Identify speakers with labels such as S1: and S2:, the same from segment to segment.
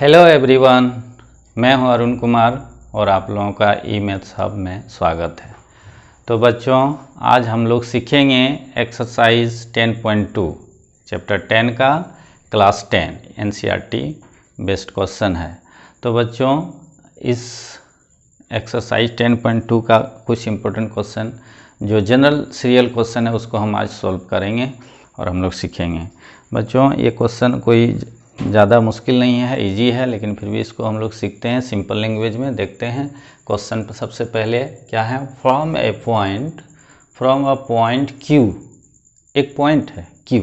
S1: Hello everyone, मैं हूं अरुण कुमार और आप लोगों का ई मैथ्स हब में स्वागत है। तो बच्चों, आज हम लोग सीखेंगे एक्सरसाइज 10.2 चैप्टर 10 का क्लास 10 एनसीईआरटी बेस्ड क्वेश्चन है। तो बच्चों, इस एक्सरसाइज 10.2 का कुछ इम्पोर्टेंट क्वेश्चन जो जनरल सीरियल क्वेश्चन है उसको हम आज सॉल्व करेंगे और हम लोग सीखेंगे। बच्चों, ये क्वेश्चन कोई ज़्यादा मुश्किल नहीं है, इजी है, लेकिन फिर भी इसको हम लोग सीखते हैं सिंपल लैंग्वेज में। देखते हैं क्वेश्चन पर। सबसे पहले क्या है, फ्रॉम अ पॉइंट Q, एक पॉइंट है Q,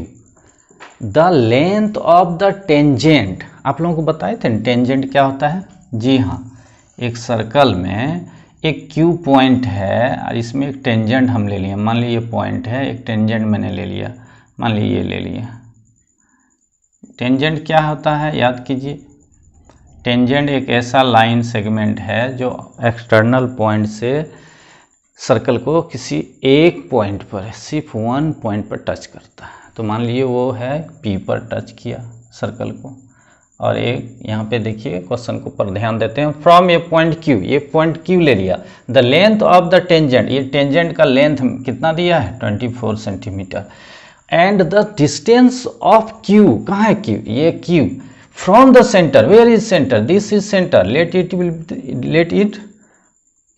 S1: the length of the tangent. आप लोगों को बताए थे टेंजेंट क्या होता है? जी हाँ, एक सर्कल में एक Q पॉइंट है और इसमें एक टेंजेंट हम ले लिए। मान लीजिए पॉइंट है, एक टेंजेंट मैंने ले लिया, मान लीजिए ये ले लिया। टेंजेंट क्या होता है, याद कीजिए। टेंजेंट एक ऐसा लाइन सेगमेंट है जो एक्सटर्नल पॉइंट से सर्कल को किसी एक पॉइंट पर, सिर्फ वन पॉइंट पर टच करता है। तो मान लीजिए वो है P पर टच किया सर्कल को, और एक यहाँ पे देखिए क्वेश्चन को पर ध्यान देते हैं। फ्रॉम ए पॉइंट Q, ये पॉइंट Q ले लिया। The length of the tangent, ये टेंजेंट का लेंथ कितना दिया है? 24 centimetre. And the distance of Q, कहाँ है Q? ये Q from the centre, where is centre? This is centre, let it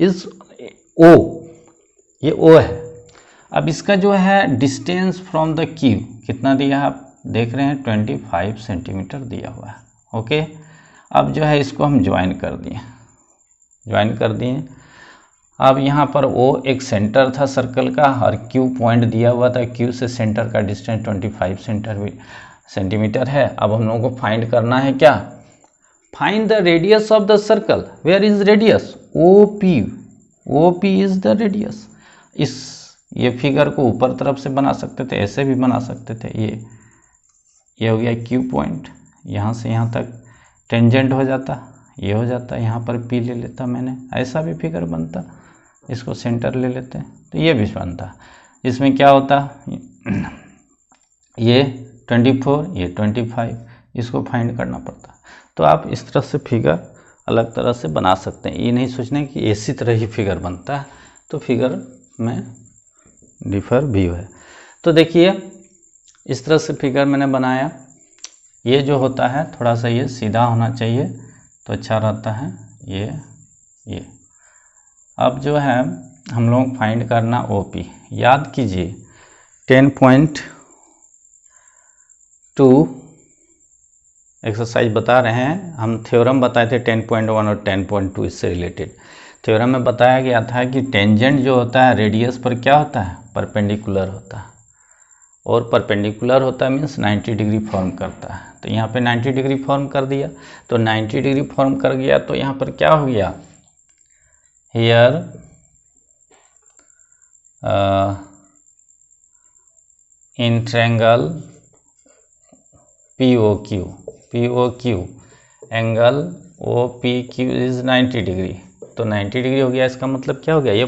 S1: is O, ये O है। अब इसका जो है डिस्टेंस फ्रॉम द Q कितना दिया है? आप देख रहे हैं 25 सेंटीमीटर दिया हुआ है। ओके, अब जो है इसको हम ज्वाइन कर दिए। अब यहाँ पर O एक सेंटर था सर्कल का और Q पॉइंट दिया हुआ था। Q से सेंटर का डिस्टेंस 25 सेंटीमीटर है। अब हम लोगों को फाइंड करना है क्या? Find the radius of the circle. Where is radius? OP is the radius. ये फिगर को ऊपर तरफ से बना सकते थे, ऐसे भी बना सकते थे। ये हो गया Q पॉइंट, यहाँ से यहाँ तक टेंजेंट हो जाता, ये हो जाता। यहाँ पर P ले लेता मैंने, ऐसा भी फिगर बनता। इसको सेंटर ले लेते हैं तो ये भी बनता। इसमें क्या होता, ये 24, ये 25, इसको फाइंड करना पड़ता। तो आप इस तरह से फिगर अलग तरह से बना सकते हैं। ये नहीं सोचने कि इसी तरह ही फिगर बनता है, तो फिगर में डिफर भी है। तो देखिए इस तरह से फिगर मैंने बनाया। ये जो होता है थोड़ा सा ये सीधा होना चाहिए तो अच्छा रहता है। ये अब जो है हम लोग फाइंड करना OP। याद कीजिए 10.2 एक्सरसाइज बता रहे हैं। हम थ्योरम बताए थे 10.1 और 10.2 इससे रिलेटेड। थ्योरम में बताया गया था कि टेंजेंट जो होता है रेडियस पर क्या होता है? परपेंडिकुलर होता है। और परपेंडिकुलर होता है मीन्स 90 डिग्री फॉर्म करता है। तो यहाँ पे 90 डिग्री फॉर्म कर दिया। तो 90 डिग्री फॉर्म कर गया तो यहाँ पर क्या हो गया? Here in triangle POQ angle OPQ is 90 degree. तो 90 डिग्री हो गया। इसका मतलब क्या हो गया? ये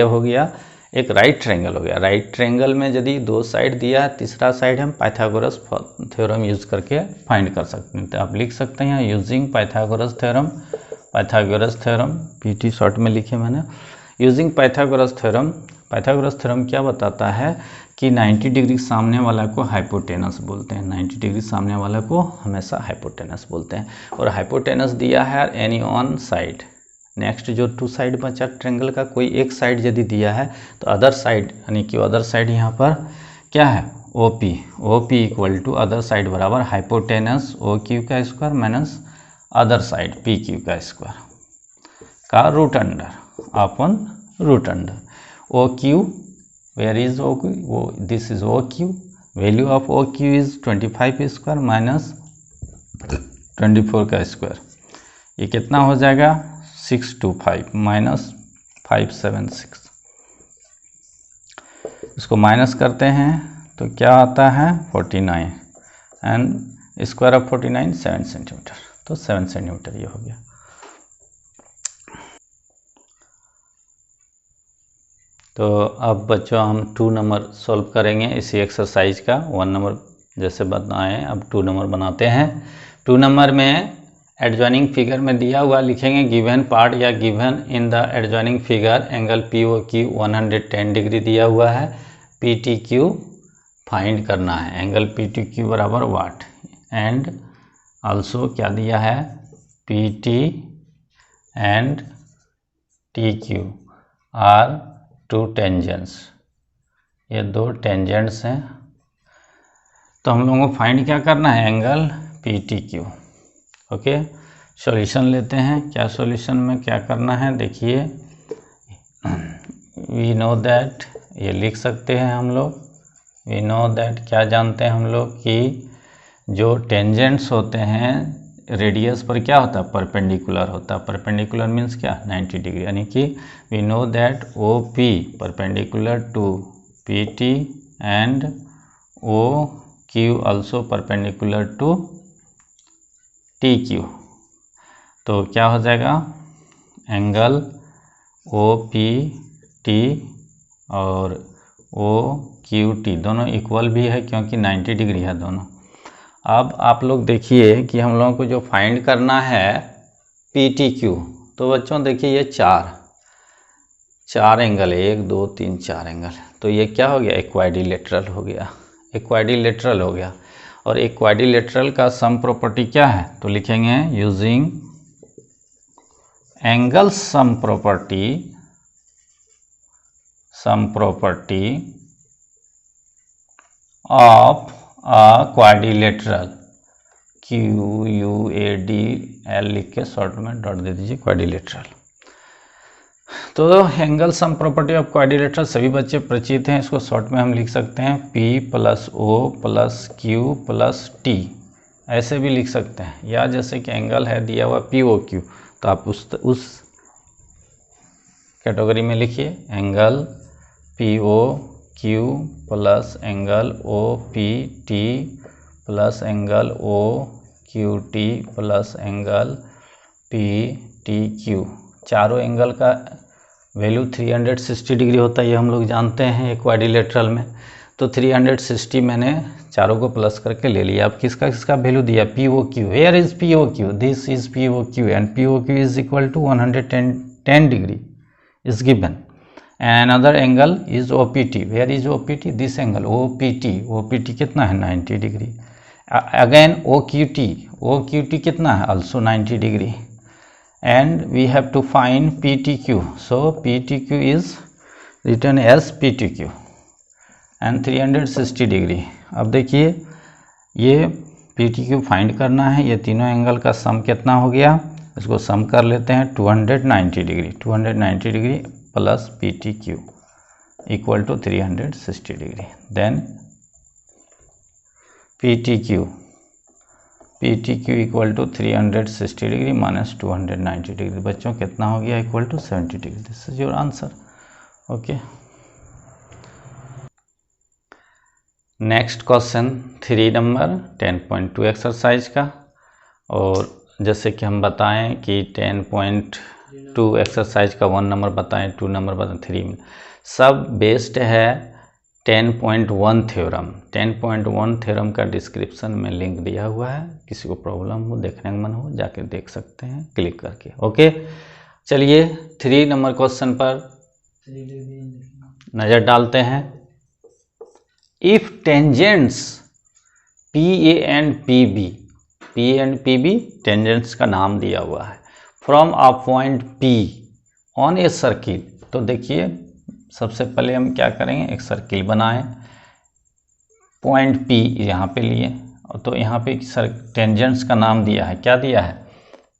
S1: हो गया एक राइट ट्रायंगल हो गया। राइट ट्रायंगल में यदि दो साइड दिया है, तीसरा साइड हम पाइथागोरस थ्योरम यूज करके फाइंड कर सकते हैं। तो आप लिख सकते हैं using Pythagoras theorem PT short में लिखे मैंने। यूजिंग पाइथागोरस थ्योरम क्या बताता है कि 90 डिग्री सामने वाला को हाइपोटेनस बोलते हैं। 90 डिग्री सामने वाला को हमेशा हाइपोटेनस बोलते हैं। और हाइपोटेनस दिया है एनी ऑन साइड। नेक्स्ट जो 2 साइड बचा ट्रायंगल का, कोई एक साइड यदि दिया है तो अदर साइड, यानी कि अदर साइड यहाँ पर क्या है? OP equal to other side बराबर हाइपोटेनस OQ का square minus other side PQ का स्क्वायर का root under OQ। Where is OQ? This is OQ। Value of OQ is 25 square minus 24 का स्क्वायर। ये कितना हो जाएगा? 625 माइनस 576। इसको माइनस करते हैं तो क्या आता है? 49 एंड स्क्वायर ऑफ 49 7 सेंटीमीटर। तो 7 सेंटीमीटर ये हो गया। तो अब बच्चों हम 2 नंबर सॉल्व करेंगे इसी एक्सरसाइज का। 1 नंबर जैसे बताएं, अब 2 नंबर बनाते हैं। 2 नंबर में एडजॉइनिंग फिगर में दिया हुआ लिखेंगे गिवन पार्ट या given in the adjoining figure angle POQ 110 degree दिया हुआ है, PTQ फाइंड करना है। एंगल PTQ बराबर वाट, एंड आल्सो क्या दिया है, PT and TQ are 2 tangents, ये 2 टेंजेंट्स हैं। तो हम लोगों को फाइंड क्या करना है, एंगल PTQ। ओके, सॉल्यूशन लेते हैं। क्या सॉल्यूशन में क्या करना है, देखिए वी नो दैट, ये लिख सकते हैं हम लोग, वी नो दैट क्या जानते हैं हम लोग कि जो टेंजेंट्स होते हैं रेडियस पर क्या होता है, परपेंडिकुलर होता है। परपेंडिकुलर मीन्स क्या, 90 डिग्री, यानी कि we know that OP perpendicular to PT and OQ also perpendicular to TQ। तो क्या हो जाएगा, एंगल OPT और OQT दोनों इक्वल भी है क्योंकि 90 डिग्री है दोनों। अब आप लोग देखिए कि हम लोगों को जो फाइंड करना है PTQ, तो बच्चों देखिए ये चार एंगल है, 1 2 3 4 एंगल, तो ये क्या हो गया, इक्वाड्रिलेटरल हो गया, इक्वाड्रिलेटरल हो गया। और इक्वाड्रिलेटरल का सम प्रॉपर्टी क्या है, तो लिखेंगे using angle sum property of a quadrilateral, QUADL लिख के शॉर्ट में डॉट दे दीजिए, क्वाड्रिलेटरल। तो angle sum property of quadrilateral सभी बच्चे परिचित हैं, इसको शॉर्ट में हम लिख सकते हैं P + O + Q + T, ऐसे भी लिख सकते हैं। या जैसे कि एंगल है दिया हुआ POQ, तो आप उस कैटेगरी में लिखिए, angle POQ plus angle OPT plus angle OQT plus angle PTQ। चारों एंगल का वैल्यू 360 डिग्री होता है, ये हम लोग जानते हैं क्वाड्रिलेटरल में। तो 360 मैंने चारों को प्लस करके ले लिया। अब किसका किसका वैल्यू दिया, POQ, where is POQ, this is POQ and POQ is equal to 110 degree is given. Another angle is OPT. Where is OPT? This angle OPT कितना है, 90 डिग्री। Again OQT कितना है, also 90 degree. And we have to find PTQ. So PTQ is written as PTQ and 360 degree. अब देखिए ये PTQ find करना है, ये तीनों एंगल का सम कितना हो गया, इसको सम कर लेते हैं, 290 degree, 290 degree plus PTQ equal to 360 degree. Then PTQ equal to 360 degree minus 290 degree, बच्चों कितना हो गया, equal to 70 degree. This is your answer. Okay, next question 3 number 10.2 exercise का। और जैसे कि हम बताएं कि 10.2 एक्सरसाइज का 1 नंबर बताएं, 2 नंबर बताएं, 3 में सब बेस्ड है 10.1 थ्योरम। 10.1 थ्योरम का डिस्क्रिप्शन में लिंक दिया हुआ है, किसी को प्रॉब्लम हो, देखने का मन हो, जाके देख सकते हैं क्लिक करके। ओके, चलिए 3 नंबर क्वेश्चन पर नज़र डालते हैं। If tangents PA and PB, PA and PB tangents का नाम दिया हुआ है, from a point P on a circle. तो देखिए सबसे पहले हम क्या करेंगे, एक सर्किल बनाएं, पॉइंट P यहाँ पे लिए, तो यहाँ पे टेंजेंट्स का नाम दिया है, क्या दिया है,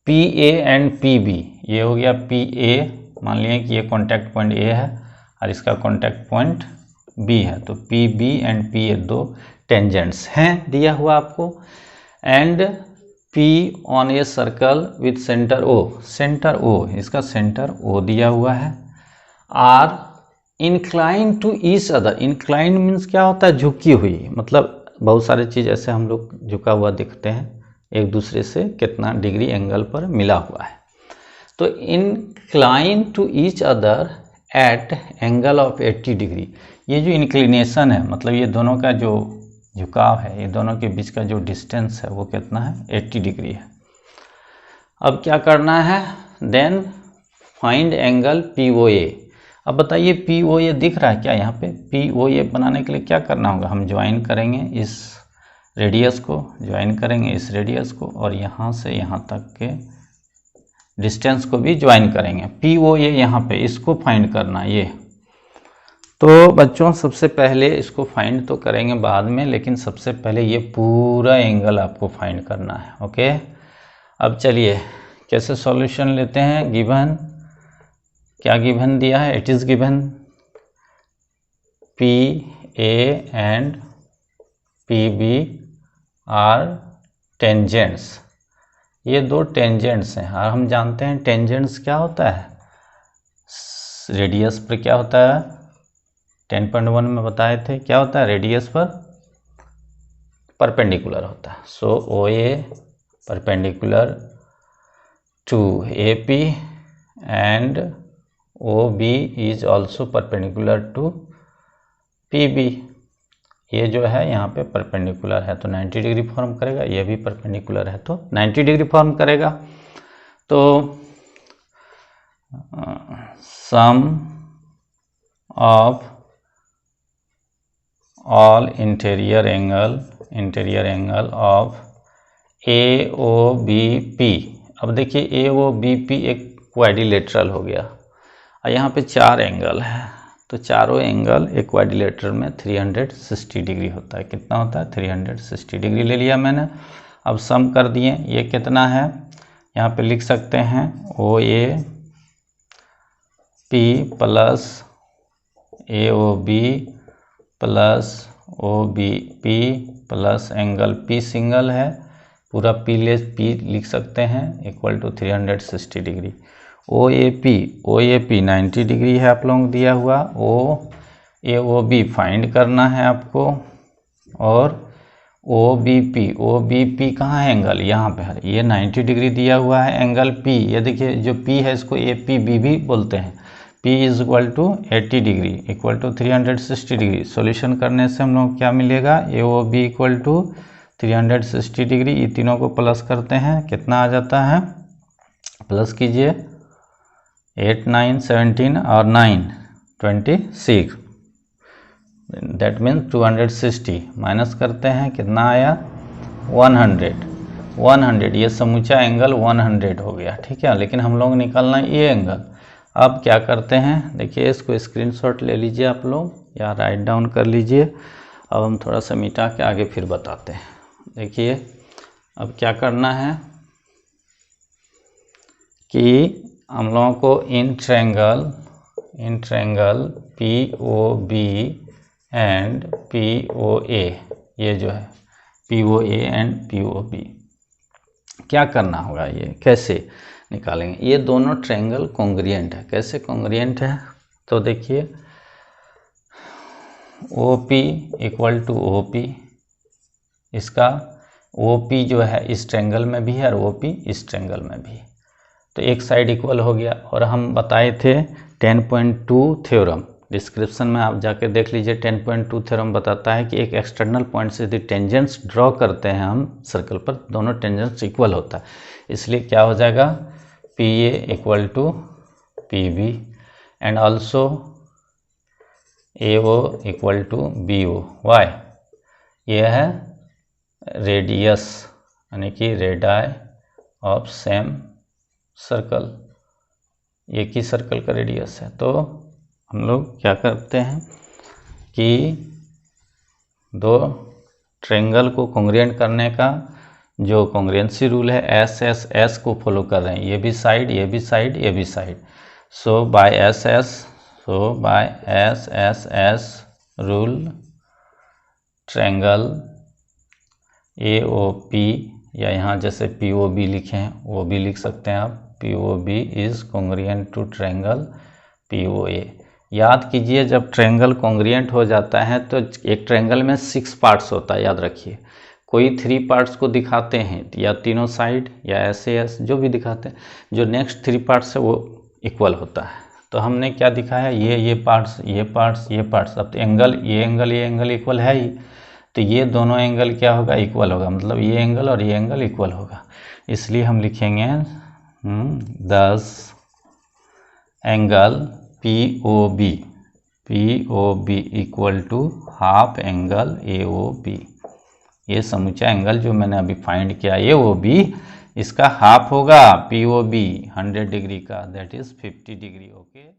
S1: PA एंड PB। ये हो गया PA, मान लिया कि ये कॉन्टैक्ट पॉइंट A है और इसका कॉन्टैक्ट पॉइंट B है, तो PB एंड PA दो टेंजेंट्स हैं दिया हुआ आपको। And P on a circle with centre O, centre O, इसका सेंटर O दिया हुआ है। Are incline to each other, incline means क्या होता है, झुकी हुई, मतलब बहुत सारे चीज़ ऐसे हम लोग झुका हुआ दिखते हैं, एक दूसरे से कितना डिग्री एंगल पर मिला हुआ है। तो incline to each other at angle of 80 degree. ये जो इंक्लिनेशन है, मतलब ये दोनों का जो झुकाव है, ये दोनों के बीच का जो डिस्टेंस है वो कितना है, 80 डिग्री है। अब क्या करना है, देन फाइंड एंगल POA। अब बताइए POA दिख रहा है क्या यहाँ पे? POA बनाने के लिए क्या करना होगा, हम ज्वाइन करेंगे इस रेडियस को, ज्वाइन करेंगे इस रेडियस को, और यहाँ से यहाँ तक के डिस्टेंस को भी ज्वाइन करेंगे। POA यहाँ पे इसको फाइंड करना ये। तो बच्चों सबसे पहले इसको फाइंड तो करेंगे बाद में, लेकिन सबसे पहले ये पूरा एंगल आपको फाइंड करना है। ओके, अब चलिए कैसे सॉल्यूशन लेते हैं। गिवन, क्या गिवन दिया है? It is given PA and PB are tangents. ये दो टेंजेंट्स हैं, और हम जानते हैं टेंजेंट्स क्या होता है, रेडियस पर क्या होता है, 10.1 में बताए थे क्या होता है, रेडियस पर परपेंडिकुलर होता है। So OA perpendicular to AP and OB is also perpendicular to PB। ये जो है यहाँ पे परपेंडिकुलर है तो 90 डिग्री फॉर्म करेगा, ये भी परपेंडिकुलर है तो 90 डिग्री फॉर्म करेगा। तो sum of all interior angle of AOBP। अब देखिए AOBP एक क्वाड्रिलेटरल हो गया, और यहाँ पे 4 एंगल है, तो चारों एंगल एक क्वाड्रिलेटरल में 360 डिग्री होता है। कितना होता है? 360 डिग्री ले लिया मैंने। अब सम कर दिए, ये कितना है, यहाँ पे लिख सकते हैं OAP plus AOB plus OBP plus angle P single है, पूरा P लिख सकते हैं, equal to 360 degree. OAP 90 degree है आप लोगों दिया हुआ। AOB फाइंड करना है आपको, और OBP कहाँ है एंगल, यहाँ पे है, ये 90 डिग्री दिया हुआ है। एंगल P, ये देखिए जो P है इसको APB भी बोलते हैं। P is equal to 80 degree equal to 360 degree. Solution करने से हम लोग क्या मिलेगा, AOB इक्वल टू 360 डिग्री। ये तीनों को प्लस करते हैं, कितना आ जाता है, प्लस कीजिए, 8 9 17 और 9 26, दैट मीन्स 260 माइनस करते हैं, कितना आया, 100। ये समूचा एंगल 100 हो गया, ठीक है। लेकिन हम लोग निकालना ये एंगल। अब क्या करते हैं, देखिए इसको स्क्रीनशॉट ले लीजिए आप लोग या राइट डाउन कर लीजिए। अब हम थोड़ा सा मिटा के आगे फिर बताते हैं। देखिए अब क्या करना है कि हम लोगों को in triangle POB and POA, ये जो है POA एंड POB, क्या करना होगा, ये कैसे निकालेंगे। ये दोनों ट्रायंगल कॉन्ग्रुएंट है। कैसे कॉन्ग्रुएंट है, तो देखिए OP इक्वल टू OP, इसका OP जो है इस ट्रायंगल में भी है और OP इस ट्रायंगल में भी, तो एक साइड इक्वल हो गया। और हम बताए थे 10.2 थ्योरम, डिस्क्रिप्शन में आप जाके देख लीजिए। 10.2 थ्योरम बताता है कि एक एक्सटर्नल पॉइंट से यदि टेंजेंट्स ड्रॉ करते हैं हम सर्कल पर, दोनों टेंजेंट्स इक्वल होता है, इसलिए क्या हो जाएगा, PA equal to PB and also AO equal to BO। Why, ये है रेडियस, यानी कि रेडाई ऑफ सेम सर्कल, एक ही सर्कल का रेडियस है। तो हम लोग क्या करते हैं कि दो ट्रायंगल को कॉन्ग्रुएंट करने का जो कॉन्ग्रुएंसी रूल है, S को फॉलो कर रहे हैं। ये भी साइड, ये भी साइड, ये भी side. So by SS rule, triangle AOP, या यहाँ जैसे POB लिखे हैं वो भी लिख सकते हैं आप, POB is congruent to triangle POA। याद कीजिए जब ट्रायंगल कॉन्ग्रुएंट हो जाता है तो एक ट्रायंगल में 6 पार्ट्स होता है, याद रखिए। कोई 3 पार्ट्स को दिखाते हैं, या तीनों साइड या SAS जो भी दिखाते हैं, जो नेक्स्ट 3 पार्ट्स है वो इक्वल होता है। तो हमने क्या दिखाया, ये पार्ट्स, ये पार्ट्स, ये पार्ट्स। अब तो एंगल, ये एंगल इक्वल है ही, तो ये दोनों एंगल क्या होगा, इक्वल होगा, मतलब ये एंगल और ये एंगल इक्वल होगा। इसलिए हम लिखेंगे 10 angle POB equal to half angle AOB। ये समूचा एंगल जो मैंने अभी फाइंड किया AOB, इसका हाफ होगा POB 100 डिग्री का, दैट इज 50 डिग्री। ओके।